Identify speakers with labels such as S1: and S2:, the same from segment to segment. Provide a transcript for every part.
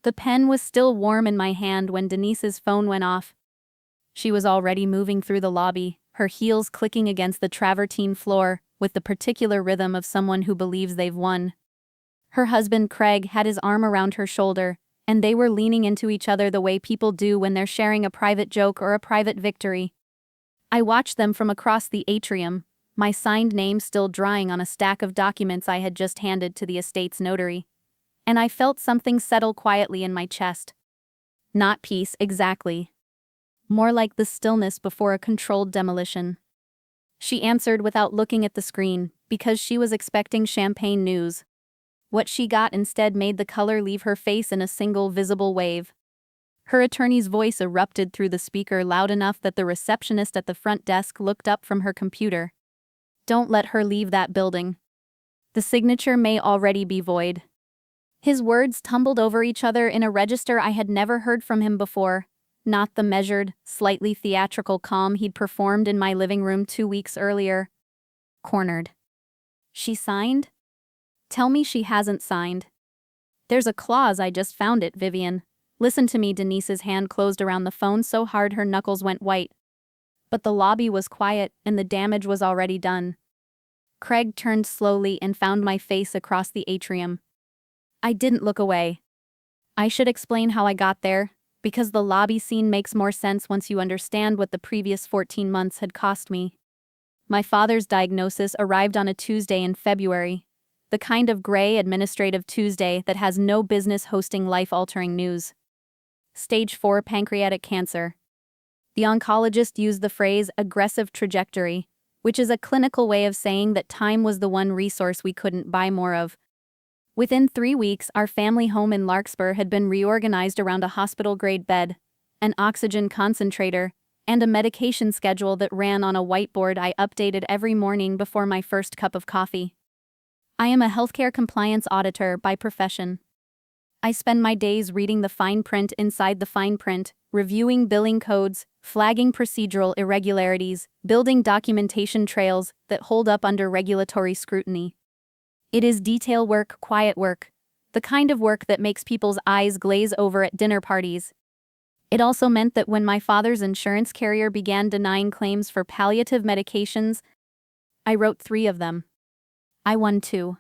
S1: The pen was still warm in my hand when Denise's phone went off. She was already moving through the lobby, her heels clicking against the travertine floor, with the particular rhythm of someone who believes they've won. Her husband Craig had his arm around her shoulder, and they were leaning into each other the way people do when they're sharing a private joke or a private victory. I watched them from across the atrium, my signed name still drying on a stack of documents I had just handed to the estate's notary. And I felt something settle quietly in my chest. Not peace, exactly. More like the stillness before a controlled demolition. She answered without looking at the screen, because she was expecting champagne news. What she got instead made the color leave her face in a single visible wave. Her attorney's voice erupted through the speaker loud enough that the receptionist at the front desk looked up from her computer. Don't let her leave that building. The signature may already be void. His words tumbled over each other in a register I had never heard from him before, not the measured, slightly theatrical calm he'd performed in my living room 2 weeks earlier. Cornered. She signed? Tell me she hasn't signed. There's a clause, I just found it, Vivian. Listen to me. Denise's hand closed around the phone so hard her knuckles went white. But the lobby was quiet, and the damage was already done. Craig turned slowly and found my face across the atrium. I didn't look away. I should explain how I got there, because the lobby scene makes more sense once you understand what the previous 14 months had cost me. My father's diagnosis arrived on a Tuesday in February, the kind of gray administrative Tuesday that has no business hosting life-altering news. Stage 4 pancreatic cancer. The oncologist used the phrase aggressive trajectory, which is a clinical way of saying that time was the one resource we couldn't buy more of. Within 3 weeks, our family home in Larkspur had been reorganized around a hospital-grade bed, an oxygen concentrator, and a medication schedule that ran on a whiteboard I updated every morning before my first cup of coffee. I am a healthcare compliance auditor by profession. I spend my days reading the fine print inside the fine print, reviewing billing codes, flagging procedural irregularities, building documentation trails that hold up under regulatory scrutiny. It is detail work, quiet work, the kind of work that makes people's eyes glaze over at dinner parties. It also meant that when my father's insurance carrier began denying claims for palliative medications, I wrote 3 of them. I won 2.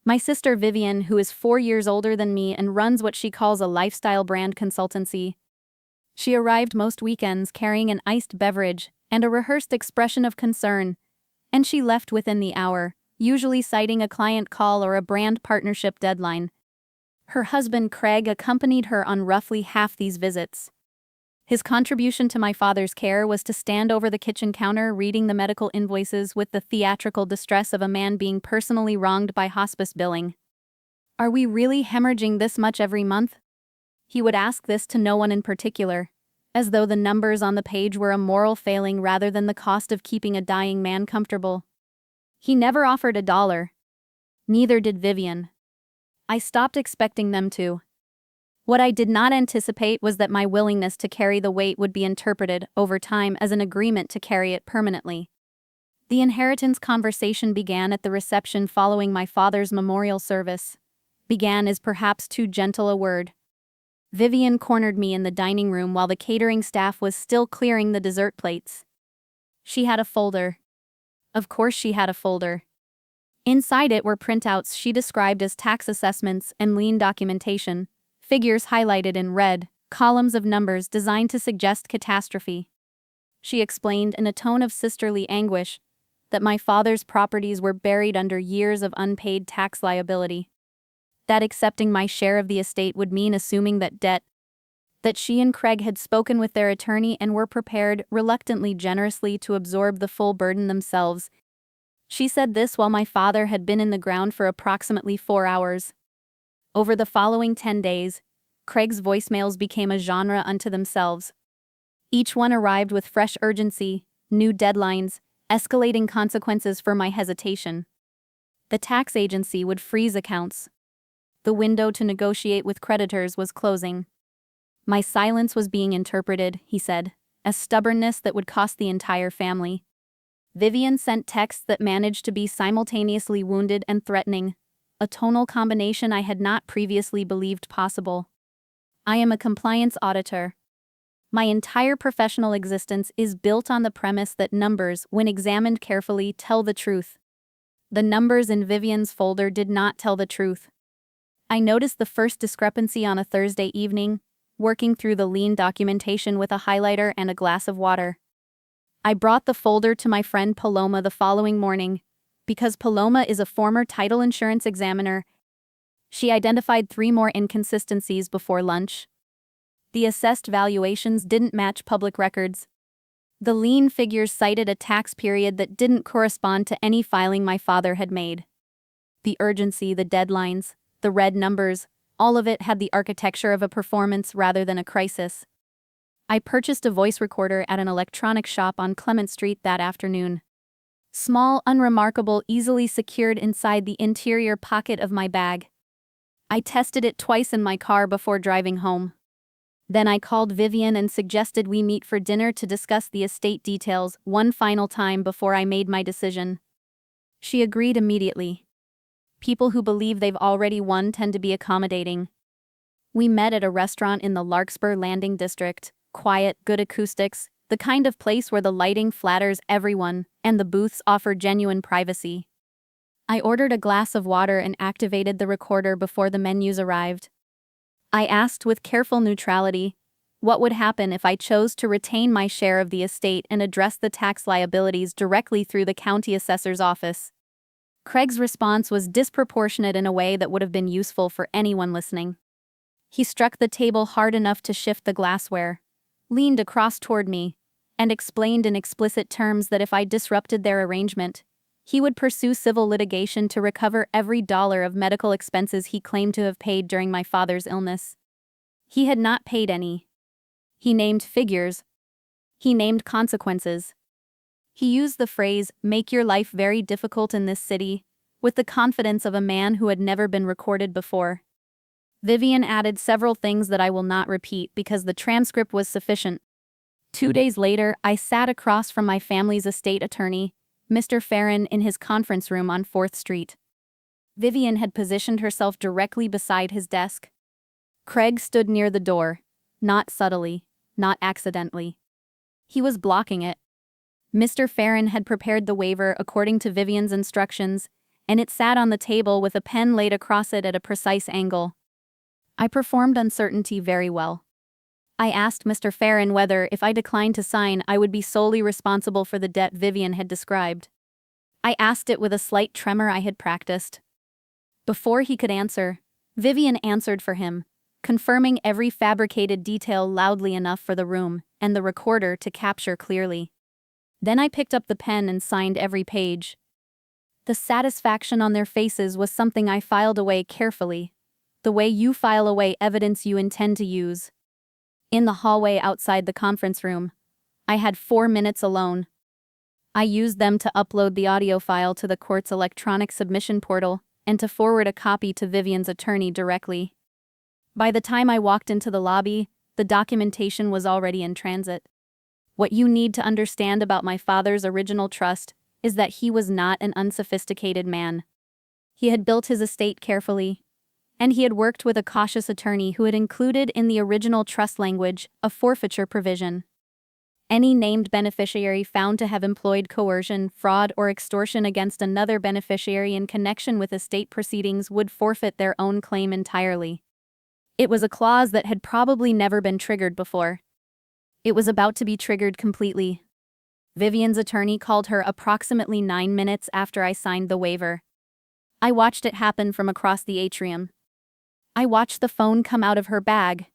S1: My sister Vivian, who is 4 years older than me and runs what she calls a lifestyle brand consultancy. She arrived most weekends carrying an iced beverage and a rehearsed expression of concern, and she left within the hour, usually citing a client call or a brand partnership deadline. Her husband Craig accompanied her on roughly half these visits. His contribution to my father's care was to stand over the kitchen counter reading the medical invoices with the theatrical distress of a man being personally wronged by hospice billing. Are we really hemorrhaging this much every month? He would ask this to no one in particular, as though the numbers on the page were a moral failing rather than the cost of keeping a dying man comfortable. He never offered $1. Neither did Vivian. I stopped expecting them to. What I did not anticipate was that my willingness to carry the weight would be interpreted, over time, as an agreement to carry it permanently. The inheritance conversation began at the reception following my father's memorial service. Began is perhaps too gentle a word. Vivian cornered me in the dining room while the catering staff was still clearing the dessert plates. She had a folder. Of course she had a folder. Inside it were printouts she described as tax assessments and lien documentation, figures highlighted in red, columns of numbers designed to suggest catastrophe. She explained in a tone of sisterly anguish that my father's properties were buried under years of unpaid tax liability. That accepting my share of the estate would mean assuming that she and Craig had spoken with their attorney and were prepared, reluctantly generously, to absorb the full burden themselves. She said this while my father had been in the ground for approximately 4 hours. Over the following 10 days, Craig's voicemails became a genre unto themselves. Each one arrived with fresh urgency, new deadlines, escalating consequences for my hesitation. The tax agency would freeze accounts. The window to negotiate with creditors was closing. My silence was being interpreted, he said, as stubbornness that would cost the entire family. Vivian sent texts that managed to be simultaneously wounded and threatening, a tonal combination I had not previously believed possible. I am a compliance auditor. My entire professional existence is built on the premise that numbers, when examined carefully, tell the truth. The numbers in Vivian's folder did not tell the truth. I noticed the first discrepancy on a Thursday evening, working through the lean documentation with a highlighter and a glass of water. I brought the folder to my friend Paloma the following morning. Because Paloma is a former title insurance examiner, she identified 3 more inconsistencies before lunch. The assessed valuations didn't match public records. The lien figures cited a tax period that didn't correspond to any filing my father had made. The urgency, the deadlines, the red numbers, all of it had the architecture of a performance rather than a crisis. I purchased a voice recorder at an electronics shop on Clement Street that afternoon. Small, unremarkable, easily secured inside the interior pocket of my bag. I tested it twice in my car before driving home. Then I called Vivian and suggested we meet for dinner to discuss the estate details one final time before I made my decision. She agreed immediately. People who believe they've already won tend to be accommodating. We met at a restaurant in the Larkspur Landing district, quiet, good acoustics, the kind of place where the lighting flatters everyone, and the booths offer genuine privacy. I ordered a glass of water and activated the recorder before the menus arrived. I asked with careful neutrality, what would happen if I chose to retain my share of the estate and address the tax liabilities directly through the county assessor's office. Craig's response was disproportionate in a way that would have been useful for anyone listening. He struck the table hard enough to shift the glassware, leaned across toward me, and explained in explicit terms that if I disrupted their arrangement, he would pursue civil litigation to recover every dollar of medical expenses he claimed to have paid during my father's illness. He had not paid any. He named figures. He named consequences. He used the phrase, "make your life very difficult in this city," with the confidence of a man who had never been recorded before. Vivian added several things that I will not repeat because the transcript was sufficient. 2 days later, I sat across from my family's estate attorney, Mr. Farron, in his conference room on 4th Street. Vivian had positioned herself directly beside his desk. Craig stood near the door, not subtly, not accidentally. He was blocking it. Mr. Farron had prepared the waiver according to Vivian's instructions, and it sat on the table with a pen laid across it at a precise angle. I performed uncertainty very well. I asked Mr. Farron whether, if I declined to sign, I would be solely responsible for the debt Vivian had described. I asked it with a slight tremor I had practiced. Before he could answer, Vivian answered for him, confirming every fabricated detail loudly enough for the room and the recorder to capture clearly. Then I picked up the pen and signed every page. The satisfaction on their faces was something I filed away carefully, the way you file away evidence you intend to use. In the hallway outside the conference room, I had 4 minutes alone. I used them to upload the audio file to the court's electronic submission portal and to forward a copy to Vivian's attorney directly. By the time I walked into the lobby, the documentation was already in transit. What you need to understand about my father's original trust is that he was not an unsophisticated man. He had built his estate carefully, and he had worked with a cautious attorney who had included in the original trust language a forfeiture provision. Any named beneficiary found to have employed coercion, fraud, or extortion against another beneficiary in connection with estate proceedings would forfeit their own claim entirely. It was a clause that had probably never been triggered before. It was about to be triggered completely. Vivian's attorney called her approximately 9 minutes after I signed the waiver. I watched it happen from across the atrium. I watched the phone come out of her bag,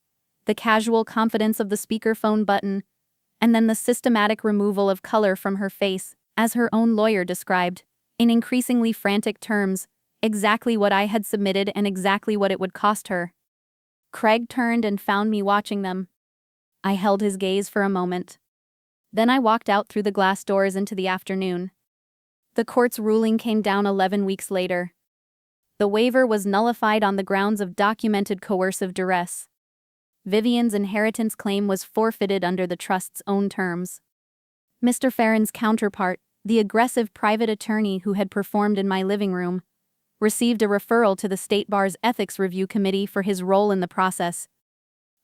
S1: the casual confidence of the speakerphone button, and then the systematic removal of color from her face, as her own lawyer described, in increasingly frantic terms, exactly what I had submitted and exactly what it would cost her. Craig turned and found me watching them. I held his gaze for a moment. Then I walked out through the glass doors into the afternoon. The court's ruling came down 11 weeks later. The waiver was nullified on the grounds of documented coercive duress. Vivian's inheritance claim was forfeited under the trust's own terms. Mr. Farron's counterpart, the aggressive private attorney who had performed in my living room, received a referral to the State Bar's Ethics Review Committee for his role in the process.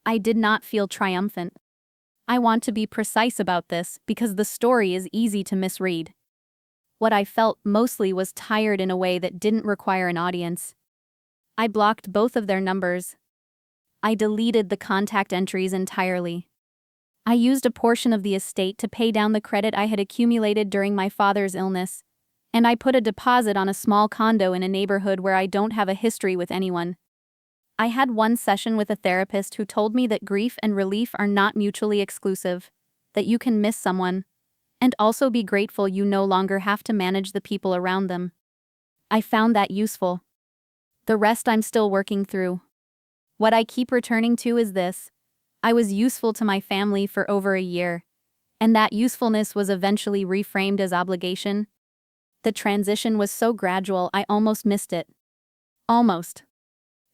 S1: I did not feel triumphant. I want to be precise about this because the story is easy to misread. What I felt mostly was tired in a way that didn't require an audience. I blocked both of their numbers. I deleted the contact entries entirely. I used a portion of the estate to pay down the credit I had accumulated during my father's illness, and I put a deposit on a small condo in a neighborhood where I don't have a history with anyone. I had one session with a therapist who told me that grief and relief are not mutually exclusive, that you can miss someone, and also be grateful you no longer have to manage the people around them. I found that useful. The rest I'm still working through. What I keep returning to is this: I was useful to my family for over a year, and that usefulness was eventually reframed as obligation. The transition was so gradual I almost missed it. Almost.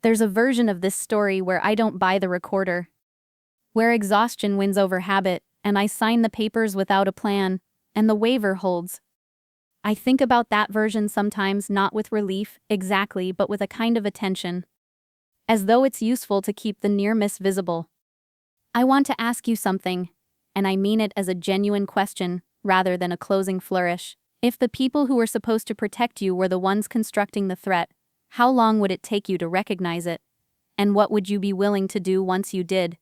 S1: There's a version of this story where I don't buy the recorder, where exhaustion wins over habit, and I sign the papers without a plan, and the waiver holds. I think about that version sometimes, not with relief, exactly, but with a kind of attention. As though it's useful to keep the near miss visible. I want to ask you something, and I mean it as a genuine question, rather than a closing flourish. If the people who were supposed to protect you were the ones constructing the threat, how long would it take you to recognize it? And what would you be willing to do once you did?